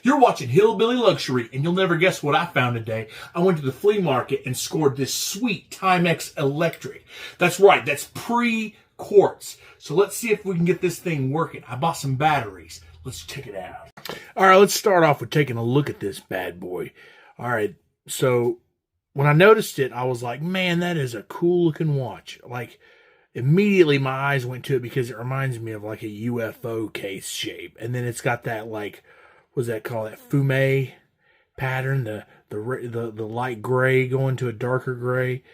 You're watching Hillbilly Luxury, and you'll never guess what I found today. I went to the flea market and scored this sweet Timex Electric. That's right, that's pre-quartz. So let's see if we can get this thing working. I bought some batteries. Let's check it out. All right, let's start off with taking a look at this bad boy. All right, so when I noticed it, I was like, man, that is a cool looking watch. Like, immediately my eyes went to it because it reminds me of like a UFO case shape. And then it's got that, like, what's that called? That fume pattern, the light gray going to a darker gray.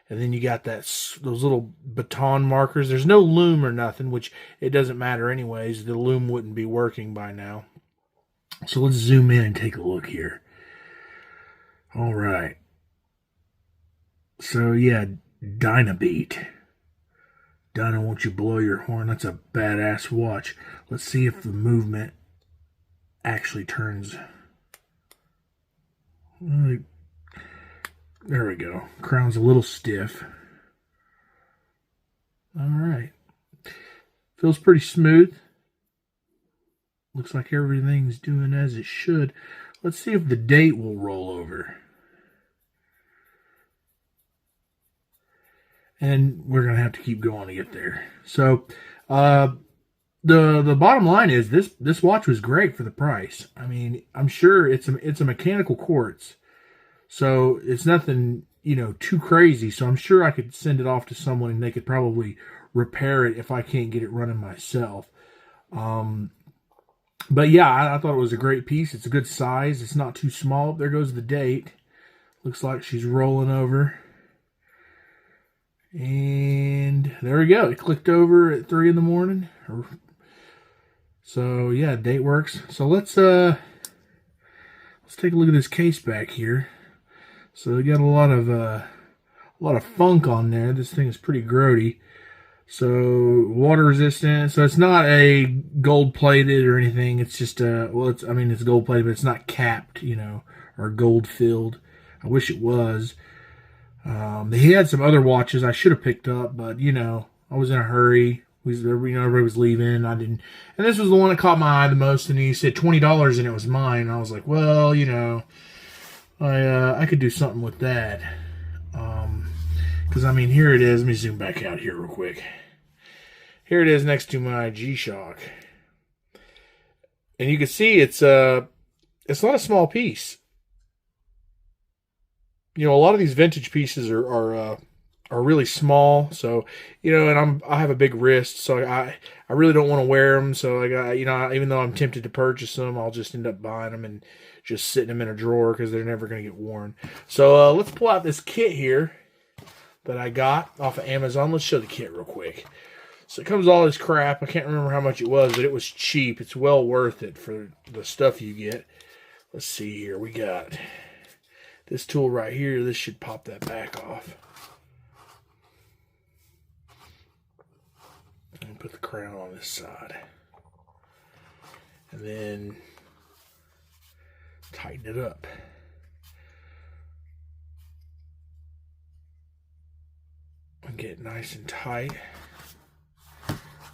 And then you got those little baton markers. There's no loom or nothing, which it doesn't matter anyways. The loom wouldn't be working by now. So let's zoom in and take a look here. All right. So yeah, Dynabeat. Dyna, won't you blow your horn? That's a badass watch. Let's see if the movement actually turns. There we go. Crown's a little stiff. All right. Feels pretty smooth. Looks like everything's doing as it should. Let's see if the date will roll over. And we're going to have to keep going to get there. So, the bottom line is this watch was great for the price. I mean, I'm sure it's a mechanical quartz. So, it's nothing, too crazy. So, I'm sure I could send it off to someone and they could probably repair it if I can't get it running myself. But yeah, I thought it was a great piece. It's a good size. It's not too small. There goes the date. Looks like she's rolling over. And there we go. It clicked over at 3 in the morning. So yeah, date works. So let's take a look at this case back here. So we got a lot of funk on there. This thing is pretty grody. So water resistant. So it's not a gold plated or anything. It's just it's gold plated, but it's not capped, or gold filled. I wish it was. He had some other watches I should have picked up, but I was in a hurry. Everybody was leaving. I didn't, and this was the one that caught my eye the most. And he said $20, and it was mine. And I was like, well, I could do something with that. Because here it is. Let me zoom back out here real quick. Here it is next to my G-Shock, and you can see it's not a small piece. A lot of these vintage pieces are really small. So, and I have a big wrist, so I really don't want to wear them. So even though I'm tempted to purchase them, I'll just end up buying them and just sitting them in a drawer because they're never going to get worn. So let's pull out this kit here that I got off of Amazon. Let's show the kit real quick. So it comes with all this crap. I can't remember how much it was, but it was cheap. It's well worth it for the stuff you get. Let's see here. We got this tool right here. This should pop that back off. And put the crown on this side. And then tighten it up. And get it nice and tight.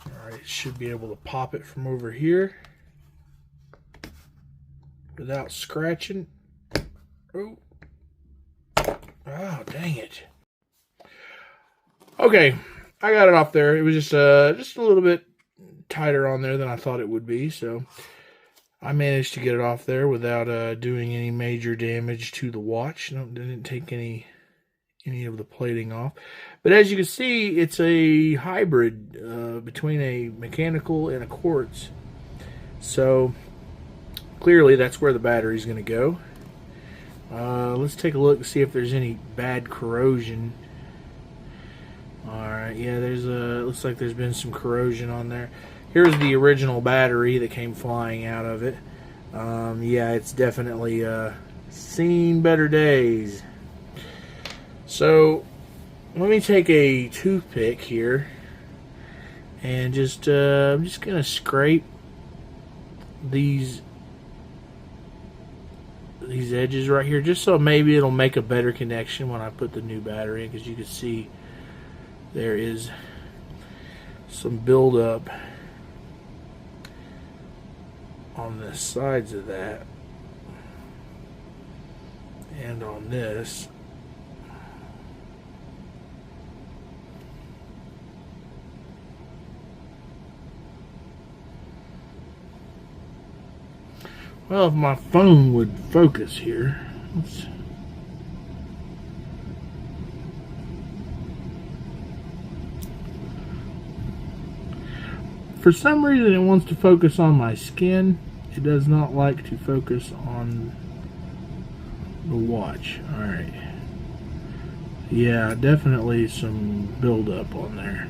Alright, it should be able to pop it from over here without scratching. Oh, dang it. Okay, I got it off there. It was just a little bit tighter on there than I thought it would be, so I managed to get it off there without doing any major damage to the watch. Didn't take any of the plating off. But as you can see, it's a hybrid between a mechanical and a quartz. So clearly that's where the battery's going to go. Let's take a look and see if there's any bad corrosion. Alright, yeah, looks like there's been some corrosion on there. Here's the original battery that came flying out of it. Yeah, it's definitely seen better days. So let me take a toothpick here and I'm just gonna scrape these edges right here, just so maybe it'll make a better connection when I put the new battery in, because you can see there is some buildup on the sides of that. And on this, well, if my phone would focus here. For some reason, it wants to focus on my skin. It does not like to focus on the watch. Alright. Yeah, definitely some buildup on there.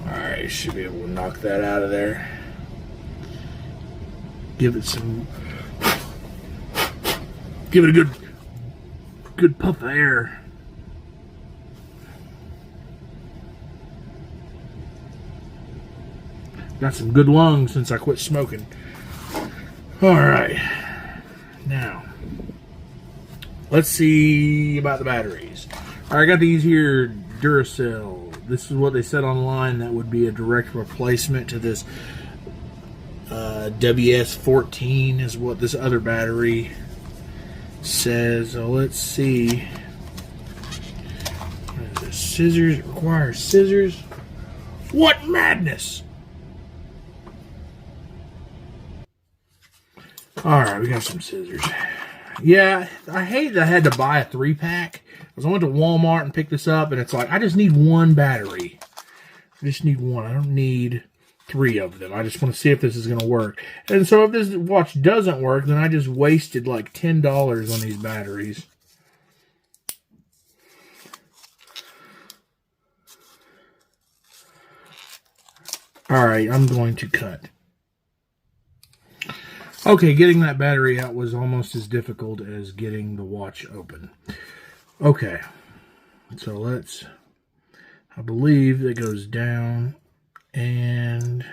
Alright, should be able to knock that out of there. Give it a good puff of air. Got some good lungs since I quit smoking. Alright. Now, let's see about the batteries. Alright, I got these here Duracell. This is what they said online that would be a direct replacement to this WS14 is what this other battery says. So let's see. What is this? Scissors. It requires scissors. What madness! Alright, we got some scissors. Yeah, I hate that I had to buy a 3-pack. Because I went to Walmart and picked this up, and it's like, I just need one battery. I just need one. I don't need 3 of them. I just want to see if this is going to work. And so if this watch doesn't work, then I just wasted like $10 on these batteries. Alright, I'm going to cut. Okay, getting that battery out was almost as difficult as getting the watch open. Okay, so let's, I believe it goes down, and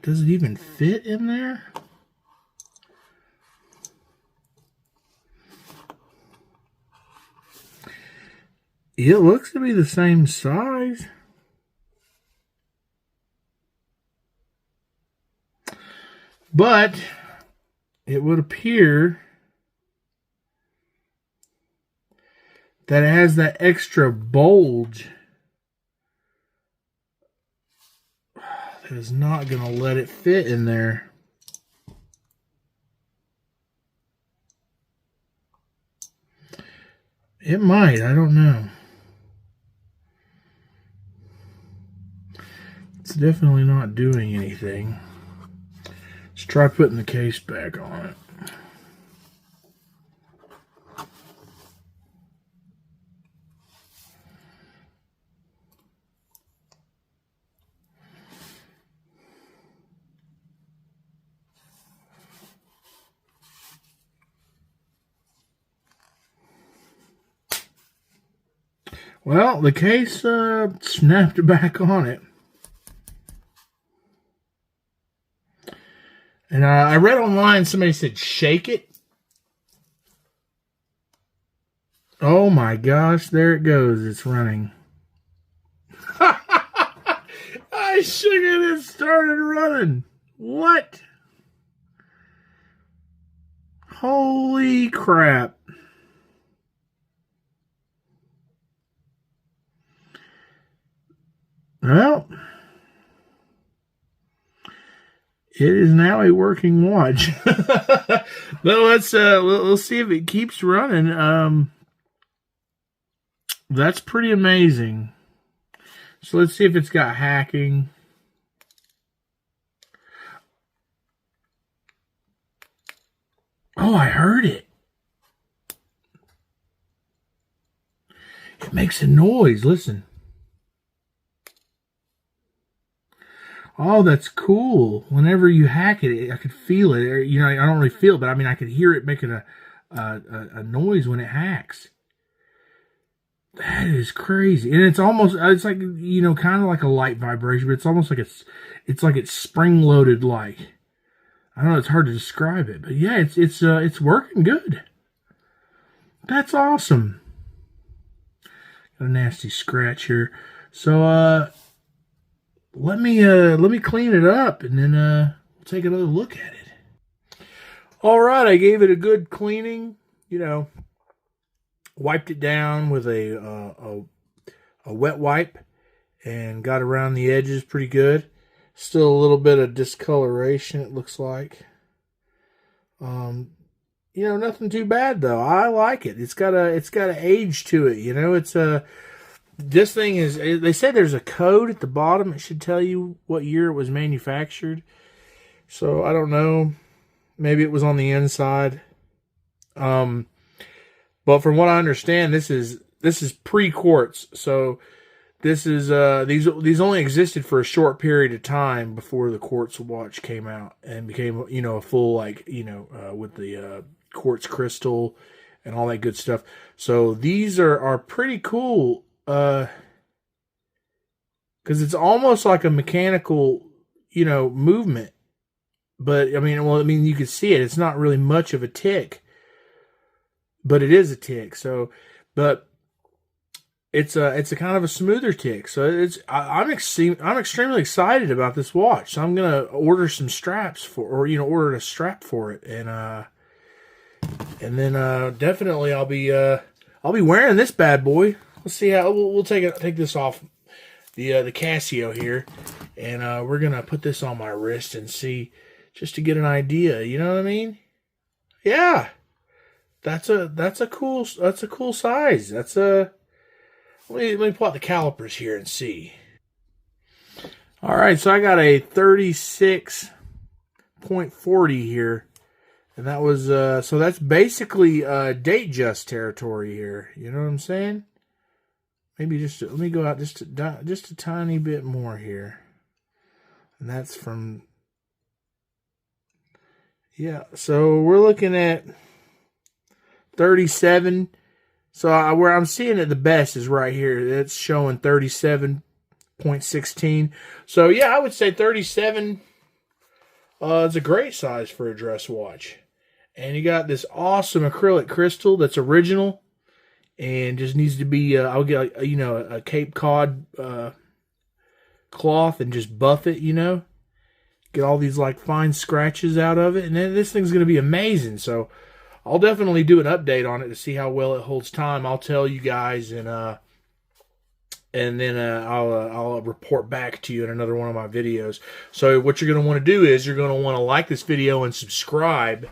does it even fit in there? It looks to be the same size. But it would appear that it has that extra bulge that is not going to let it fit in there. It might, I don't know. It's definitely not doing anything. Let's try putting the case back on it. Well, the case snapped back on it. And I read online, somebody said, shake it. Oh my gosh, there it goes. It's running. I shook it and it started running. What? Holy crap. Well, it is now a working watch. But let's see if it keeps running. That's pretty amazing. So let's see if it's got hacking. Oh, I heard it. It makes a noise. Listen. Oh, that's cool. Whenever you hack it, I could feel it. You know, I don't really feel it, but I mean, I could hear it making a noise when it hacks. That is crazy. And it's almost, it's like, you know, kind of like a light vibration, but it's almost like it's like it's spring-loaded like. I don't know, it's hard to describe it. But yeah, it's working good. That's awesome. Got a nasty scratch here. So let me clean it up, and then we'll take another look at it. All right, I gave it a good cleaning. You know, wiped it down with a wet wipe, and got around the edges pretty good. Still a little bit of discoloration, it looks like. You know, nothing too bad though. I like it. It's got a age to it. You know, it's this thing is. They say there's a code at the bottom. It should tell you what year it was manufactured. So I don't know. Maybe it was on the inside. But from what I understand, this is pre-quartz. So this is these only existed for a short period of time before the quartz watch came out and became, you know, a full, like, you know, with the quartz crystal and all that good stuff. So these are pretty cool because it's almost like a mechanical, you know, movement. But I mean, you can see it. It's not really much of a tick, but it is a tick. So, but it's a kind of a smoother tick. So I'm extremely excited about this watch. So I'm gonna order some straps order a strap for it, and then definitely I'll be wearing this bad boy. Let's see how we'll take this off the Casio here, and we're gonna put this on my wrist and see, just to get an idea. You know what I mean? Yeah, that's a cool size. Let me pull out the calipers here and see. All right, so I got a 36.40 here, and that was so that's basically Datejust territory here. You know what I'm saying? Maybe let me go out just a tiny bit more here, and that's from, yeah. So we're looking at 37. So where I'm seeing it the best is right here. It's showing 37.16. So yeah, I would say 37 is a great size for a dress watch. And you got this awesome acrylic crystal that's original, and just needs to be. I'll get a Cape Cod cloth and just buff it. You know, get all these like fine scratches out of it, and then this thing's gonna be amazing. So I'll definitely do an update on it to see how well it holds time. I'll tell you guys, and then I'll report back to you in another one of my videos. So what you're going to want to do is you're going to want to like this video and subscribe,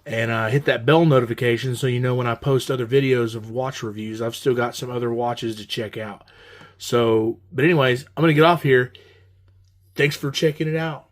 and hit that bell notification so you know when I post other videos of watch reviews. I've still got some other watches to check out. So, but anyways, I'm going to get off here. Thanks for checking it out.